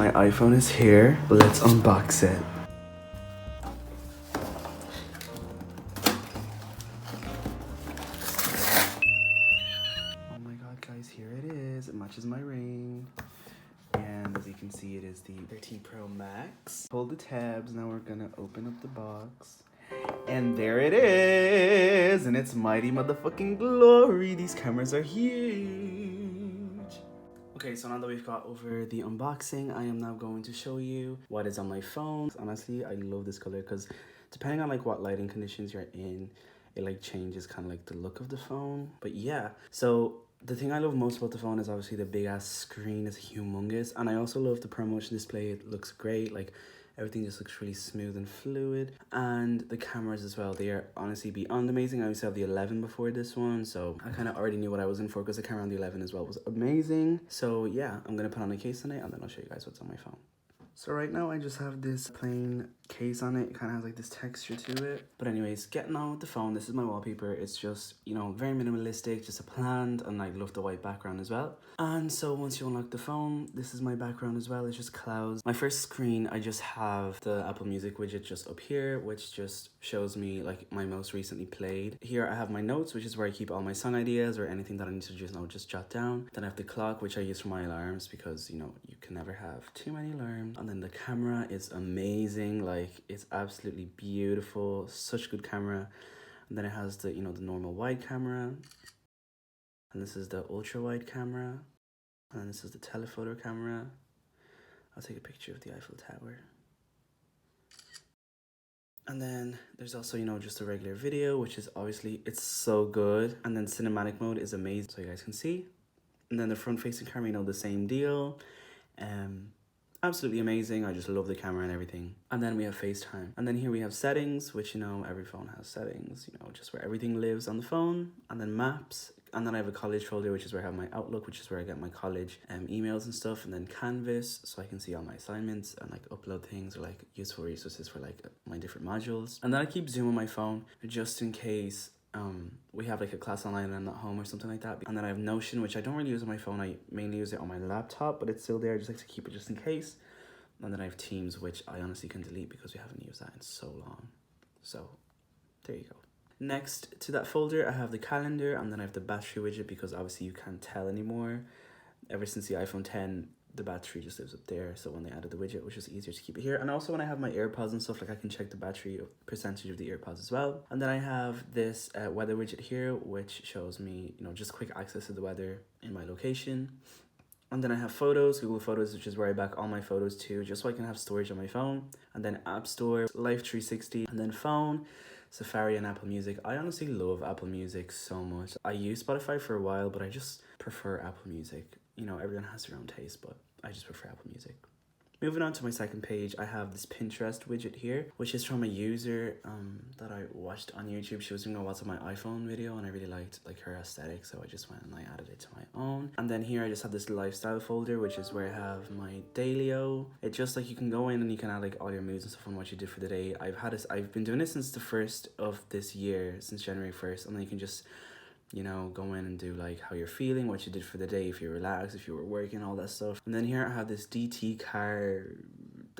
My iPhone is here. Let's unbox it. Oh my god, guys, here it is. It matches my ring. And as you can see, it is the 13 Pro Max. Pull the tabs. Now we're gonna open up the box. And there it is. And it's mighty motherfucking glory. These cameras are huge. Okay, so now that we've got over the unboxing, I am now going to show you what is on my phone. Honestly, I love this color because depending on like what lighting conditions you're in, it like changes kind of like the look of the phone. But yeah, so the thing I love most about the phone is obviously the big ass screen is humongous. And I also love the ProMotion display. It looks great. Like everything just looks really smooth and fluid. And the cameras as well, they are honestly beyond amazing. I used to have the 11 before this one, so I kind of already knew what I was in for because the camera on the 11 as well was amazing. So yeah, I'm gonna put on a case on it and then I'll show you guys what's on my phone. So right now I just have this plain case on it. It kind of has like this texture to it. But anyways, getting on with the phone, this is my wallpaper. It's just, you know, very minimalistic, just a plant, and I love the white background as well. And so once you unlock the phone, this is my background as well. It's just clouds. My first screen, I just have the Apple Music widget just up here, which just shows me like my most recently played. Here I have my notes, which is where I keep all my song ideas or anything that I need to just jot down. Then I have the clock, which I use for my alarms because, you know, you can never have too many alarms. And then the camera is amazing. Like, it's absolutely beautiful. Such good camera. And then it has the, you know, the normal wide camera. And this is the ultra wide camera. And this is the telephoto camera. I'll take a picture of the Eiffel Tower. And then there's also, you know, just a regular video, which is obviously, it's so good. And then cinematic mode is amazing, so you guys can see. And then the front facing camera, you know, the same deal. Absolutely amazing. I just love the camera and everything. And then we have FaceTime. And then here we have settings, which, you know, every phone has settings, you know, just where everything lives on the phone. And then maps. And then I have a college folder, which is where I have my Outlook, which is where I get my college emails and stuff. And then Canvas, so I can see all my assignments and like upload things or like useful resources for like my different modules. And then I keep Zoom on my phone just in case we have like a class online and I'm not home or something like that. And then I have Notion, which I don't really use on my phone. I mainly use it on my laptop, but it's still there. I just like to keep it just in case. And then I have Teams, which I honestly can delete because we haven't used that in so long. So there you go. Next to that folder, I have the calendar, and then I have the battery widget because obviously you can't tell anymore. Ever since the iPhone 10, the battery just lives up there. So when they added the widget, it was just easier to keep it here. And also when I have my AirPods and stuff, like I can check the battery percentage of the AirPods as well. And then I have this weather widget here, which shows me, you know, just quick access to the weather in my location. And then I have photos, Google Photos, which is where I back all my photos to, just so I can have storage on my phone. And then App Store, Life 360, and then phone, Safari, and Apple Music. I honestly love Apple Music so much. I used Spotify for a while, but I just prefer Apple Music. You know, everyone has their own taste, but I just prefer Apple Music. Moving on to my second page, I have this Pinterest widget here, which is from a user that I watched on YouTube. She was doing a what's on my iPhone video and I really liked like her aesthetic, so I just went and I added it to my own. And then here I just have this lifestyle folder, which is where I have my dailyo. It's just like you can go in and you can add like all your moods and stuff on what you did for the day. I've been doing this since the 1st of this year, since January 1st, and then you can just, you know, go in and do like how you're feeling, what you did for the day, if you're relaxed, if you were working, all that stuff. And then here I have this DT car,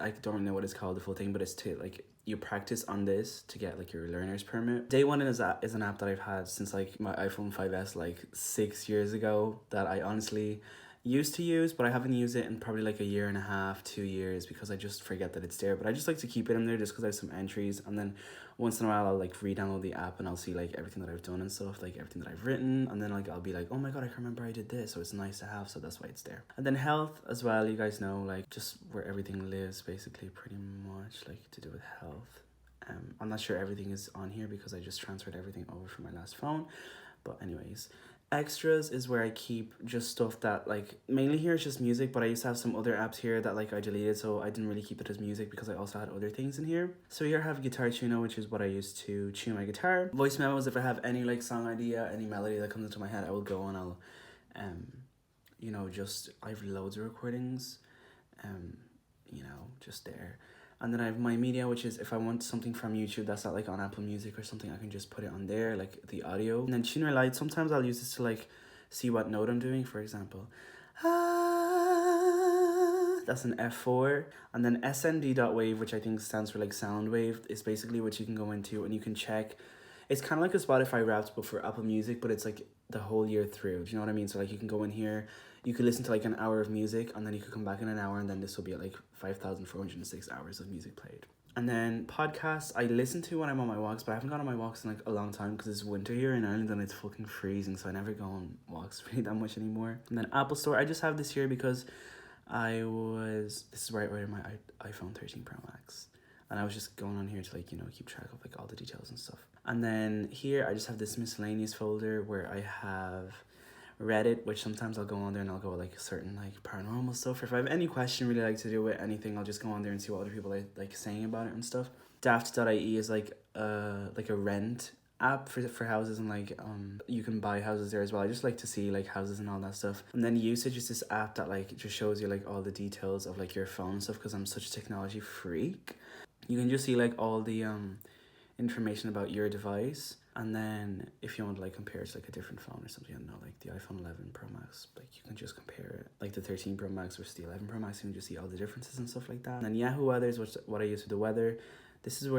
I don't know what it's called, the full thing, but it's to like, you practice on this to get like your learner's permit. Day One is an app that I've had since like my iPhone 5S like 6 years ago that I honestly used to use, but I haven't used it in probably like a year and a half, 2 years, because I just forget that it's there. But I just like to keep it in there just because I have some entries, and then once in a while I'll like re-download the app and I'll see like everything that I've done and stuff, like everything that I've written, and then like I'll be like, oh my god, I can remember I did this, so it's nice to have, so that's why it's there. And then health as well, you guys know, like just where everything lives basically, pretty much, like to do with health. I'm not sure everything is on here because I just transferred everything over from my last phone, but anyways. Extras is where I keep just stuff that like, mainly here it's just music, but I used to have some other apps here that like I deleted, so I didn't really keep it as music because I also had other things in here. So here I have Guitar Tuner, which is what I use to tune my guitar. Voice memos, if I have any like song idea, any melody that comes into my head, I will go and I'll you know, just, I have loads of recordings, you know, just there. And then I have my media, which is if I want something from YouTube that's not like on Apple Music or something, I can just put it on there, like the audio. And then tuner light, sometimes I'll use this to like see what note I'm doing, for example. that's an F4. And then SND.wave, which I think stands for like sound wave, is basically what you can go into and you can check. It's kind of like a Spotify Wrapped, but for Apple Music, but it's like the whole year through. Do you know what I mean? So like you can go in here, you could listen to like an hour of music, and then you could come back in an hour, and then this will be at like 5,406 hours of music played. And then podcasts, I listen to when I'm on my walks, but I haven't gone on my walks in like a long time because it's winter here in Ireland and it's fucking freezing, so I never go on walks really that much anymore. And then Apple Store, I just have this here because this is where I ordered my iPhone 13 Pro Max. And I was just going on here to like, you know, keep track of like all the details and stuff. And then here I just have this miscellaneous folder where I have Reddit, which sometimes I'll go on there and I'll go like certain like paranormal stuff. Or if I have any question really like to do with anything, I'll just go on there and see what other people are like saying about it and stuff. Daft.ie is like a rent app for houses, and like you can buy houses there as well. I just like to see like houses and all that stuff. And then Usage is this app that like just shows you like all the details of like your phone and stuff, because I'm such a technology freak. You can just see like all the information about your device, and then if you want to like compare it to like a different phone or something, I don't know, like the iPhone 11 Pro Max, like you can just compare it, like the 13 Pro Max versus the 11 Pro Max, you can just see all the differences and stuff like that. And then Yahoo Weather is what I use for the weather. This is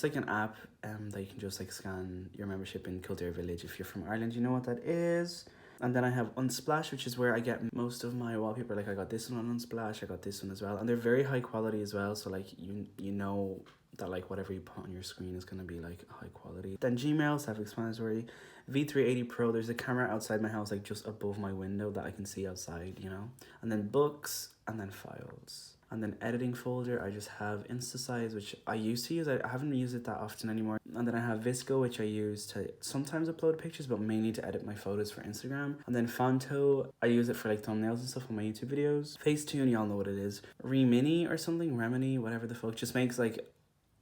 like an app that you can just like scan your membership in Kildare Village. If you're from Ireland, you know what that is. And then I have Unsplash, which is where I get most of my wallpaper. Like I got this one on Unsplash, I got this one as well, and they're very high quality as well. So like you know that like whatever you put on your screen is gonna be like high quality. Then Gmail, self-explanatory. V380 Pro, there's a camera outside my house, like just above my window that I can see outside, you know. And then books, and then files. And then editing folder, I just have InstaSize, which I used to use. I haven't used it that often anymore. And then I have Visco, which I use to sometimes upload pictures, but mainly to edit my photos for Instagram. And then Fonto, I use it for like thumbnails and stuff on my YouTube videos. Facetune, y'all know what it is. Remini or something, Remini, whatever the fuck, just makes like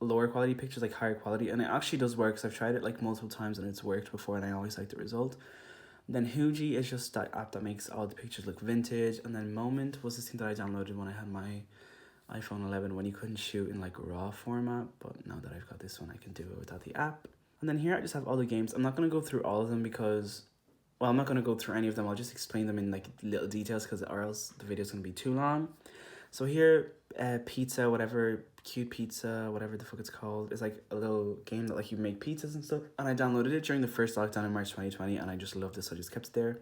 lower quality pictures like higher quality, and it actually does work, because I've tried it like multiple times and it's worked before, and I always like the result. Then Huji is just that app that makes all the pictures look vintage. And then Moment was this thing that I downloaded when I had my iPhone 11, when you couldn't shoot in like raw format, but now that I've got this one, I can do it without the app. And then here I just have all the games. I'm not going to go through all of them because, well, I'm not going to go through any of them. I'll just explain them in like little details, because or else the video's going to be too long. So here, pizza, whatever, cute pizza, whatever the fuck it's called, is like a little game that like you make pizzas and stuff. And I downloaded it during the first lockdown in March 2020, and I just loved it, so I just kept it there.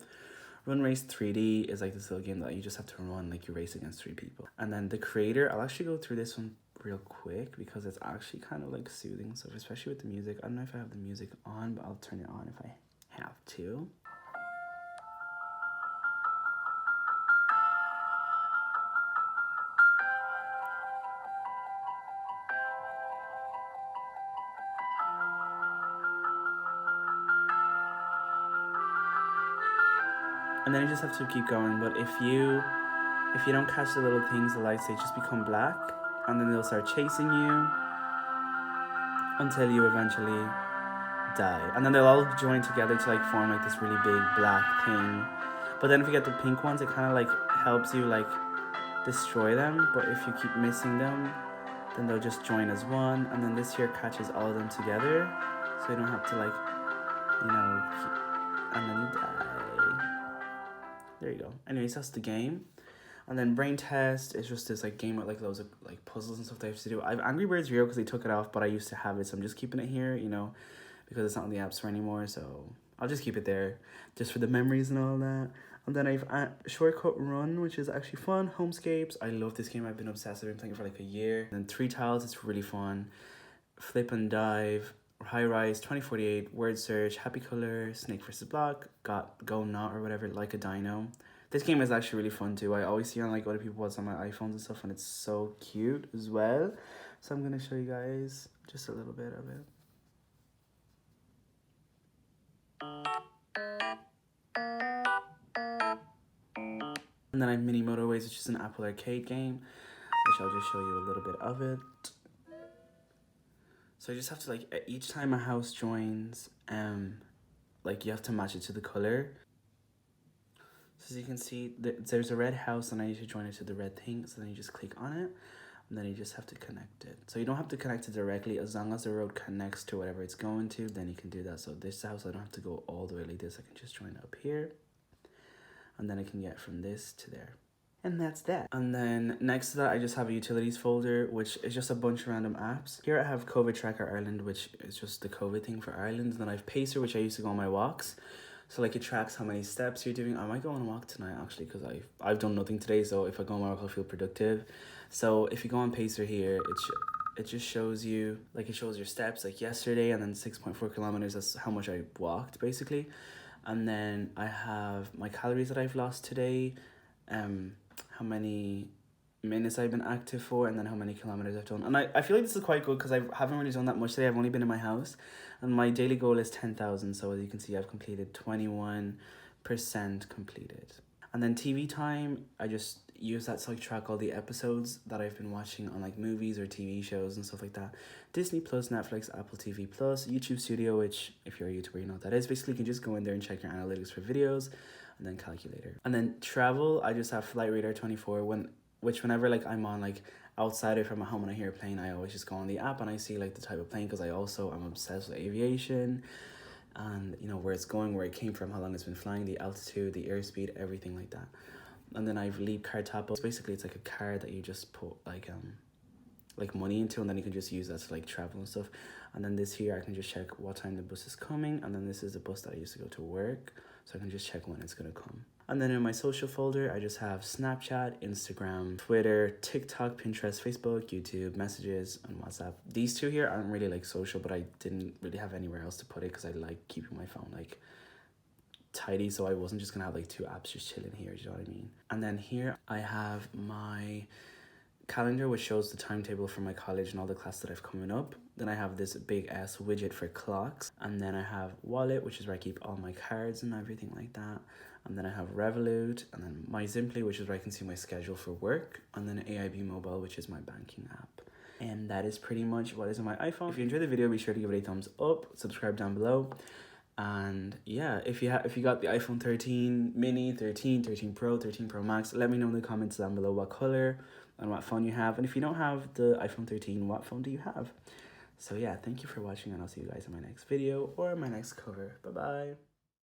Run Race 3D is like this little game that you just have to run, like you race against 3 people. And then The Creator, I'll actually go through this one real quick because it's actually kind of like soothing stuff, especially with the music. I don't know if I have the music on, but I'll turn it on if I have to. And then you just have to keep going. But if you don't catch the little things, the lights, they just become black, and then they'll start chasing you until you eventually die. And then they'll all join together to like form like this really big black thing. But then if you get the pink ones, it kind of like helps you like destroy them. But if you keep missing them, then they'll just join as one. And then this here catches all of them together, so you don't have to like, you know, and then you die. There you go. Anyways, that's the game. And then Brain Test is just this like game with like loads of like puzzles and stuff that I have to do. I have Angry Birds Real because they took it off, but I used to have it, so I'm just keeping it here, you know, because it's not on the App Store anymore. So I'll just keep it there, just for the memories and all that. And then I've Shortcut Run, which is actually fun. Homescapes, I love this game. I've been obsessed. I've been playing it for like a year. And then Three Tiles, it's really fun. Flip and Dive, High Rise, 2048, Word Search, Happy Color, Snake vs. Block, Go Not or whatever, Like a Dino. This game is actually really fun too. I always see on like other people what's on my iPhones and stuff, and it's so cute as well. So I'm gonna show you guys just a little bit of it. And then I have Mini Motorways, which is an Apple Arcade game, which I'll just show you a little bit of it. So you just have to like, each time a house joins, like you have to match it to the color. So as you can see, there's a red house, and I need to join it to the red thing. So then you just click on it, and then you just have to connect it. So you don't have to connect it directly. As long as the road connects to whatever it's going to, then you can do that. So this house, I don't have to go all the way like this. I can just join up here, and then I can get from this to there. And that's that. And then next to that, I just have a utilities folder, which is just a bunch of random apps. Here I have COVID Tracker Ireland, which is just the COVID thing for Ireland. And then I have Pacer, which I used to go on my walks. So like it tracks how many steps you're doing. I might go on a walk tonight actually, because I've done nothing today. So if I go on my walk, I'll feel productive. So if you go on Pacer here, it just shows you, like it shows your steps like yesterday, and then 6.4 kilometers, that's how much I walked basically. And then I have my calories that I've lost today, how many minutes I've been active for, and then how many kilometers I've done. And I feel like this is quite good because I haven't really done that much today. I've only been in my house, and my daily goal is 10,000. So as you can see, I've completed 21% completed. And then TV time, I just use that to like track all the episodes that I've been watching on like movies or TV shows and stuff like that. Disney Plus, Netflix, Apple TV Plus, YouTube Studio, which if you're a YouTuber, you know what that is. Basically, you can just go in there and check your analytics for videos, and then calculator. And then travel, I just have Flight Radar 24, whenever like I'm on like outside or from my home and I hear a plane, I always just go on the app and I see like the type of plane, because I'm obsessed with aviation, and you know where it's going, where it came from, how long it's been flying, the altitude, the airspeed, everything like that. And then I've Leap Card Top Up. Basically, it's like a card that you just put like money into, and then you can just use that to like travel and stuff. And then this here, I can just check what time the bus is coming, and then this is the bus that I used to go to work, so I can just check when it's gonna come. And then in my social folder, I just have Snapchat, Instagram, Twitter, TikTok, Pinterest, Facebook, YouTube, Messages, and WhatsApp. These two here aren't really like social, but I didn't really have anywhere else to put it because I like keeping my phone like tidy, so I wasn't just gonna have like two apps just chilling here, do you know what I mean? And then here I have my calendar, which shows the timetable for my college and all the classes that I've coming up. Then I have this big ass widget for clocks, and then I have Wallet, which is where I keep all my cards and everything like that. And then I have Revolut, and then my Simply, which is where I can see my schedule for work, and then AIB Mobile, which is my banking app. And that is pretty much what is on my iPhone. If you enjoyed the video, be sure to give it a thumbs up, subscribe down below. And yeah, if you got the iPhone 13 mini, 13 Pro, 13 Pro Max, let me know in the comments down below what color and what phone you have. And if you don't have the iPhone 13, what phone do you have? So yeah, thank you for watching, and I'll see you guys in my next video or my next cover. Bye bye.